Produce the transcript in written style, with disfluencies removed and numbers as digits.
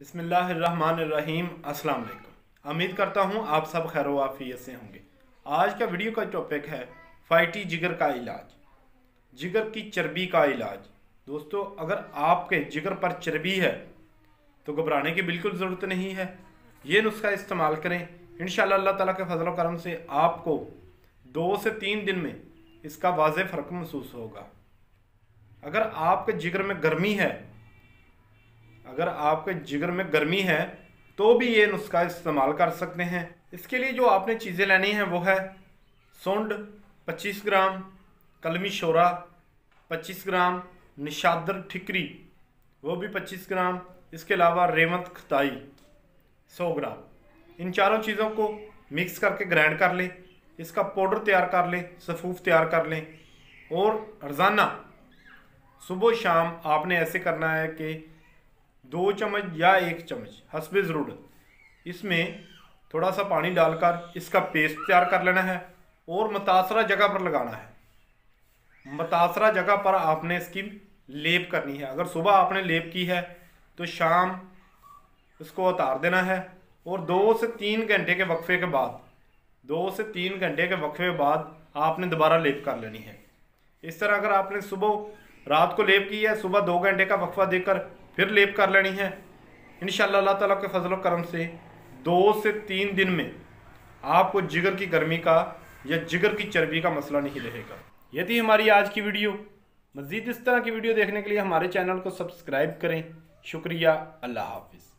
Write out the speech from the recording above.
बिस्मिल्लाहिर्रहमानिर्रहीम। अस्सलाम वालेकुम। उम्मीद करता हूँ आप सब खैर वाफियत से होंगे। आज का वीडियो का टॉपिक है फैटी जिगर का इलाज, जिगर की चर्बी का इलाज। दोस्तों, अगर आपके जिगर पर चर्बी है तो घबराने की बिल्कुल ज़रूरत नहीं है। ये नुस्खा इस्तेमाल करें, इंशाअल्लाह अल्लाह ताला के फजल करम से आपको 2 से 3 दिन में इसका वाज़ेह फ़र्क महसूस होगा। अगर आपके जिगर में गर्मी है तो भी ये नुस्खा इस्तेमाल कर सकते हैं। इसके लिए जो आपने चीज़ें लेनी हैं वो है सूंड 25 ग्राम, कलमी शोरा 25 ग्राम, निशादर ठिकरी वो भी 25 ग्राम, इसके अलावा रेवंत खताई 100 ग्राम। इन चारों चीज़ों को मिक्स करके ग्राइंड कर लें, इसका पाउडर तैयार कर लें, सफ़ूफ तैयार कर लें। और रोज़ाना सुबह शाम आपने ऐसे करना है कि 2 चम्मच या 1 चम्मच हस्बे ज़रूरत इसमें थोड़ा सा पानी डालकर इसका पेस्ट तैयार कर लेना है और मुतासरा जगह पर लगाना है। मुतासरा जगह पर आपने इसकी लेप करनी है। अगर सुबह आपने लेप की है तो शाम इसको उतार देना है और 2 से 3 घंटे के वक्फे के बाद 2 से 3 घंटे के वक्फे के बाद आपने दोबारा लेप कर लेनी है। इस तरह अगर आपने सुबह रात को लेप की है, सुबह 2 घंटे का वक्फा देकर फिर लेप कर लेनी है, इंशाअल्लाह अल्लाह ताला के फजल करम से 2 से 3 दिन में आपको जिगर की गर्मी का या जिगर की चर्बी का मसला नहीं रहेगा। ये थी हमारी आज की वीडियो। मज़ीद इस तरह की वीडियो देखने के लिए हमारे चैनल को सब्सक्राइब करें। शुक्रिया। अल्लाह हाफिज़।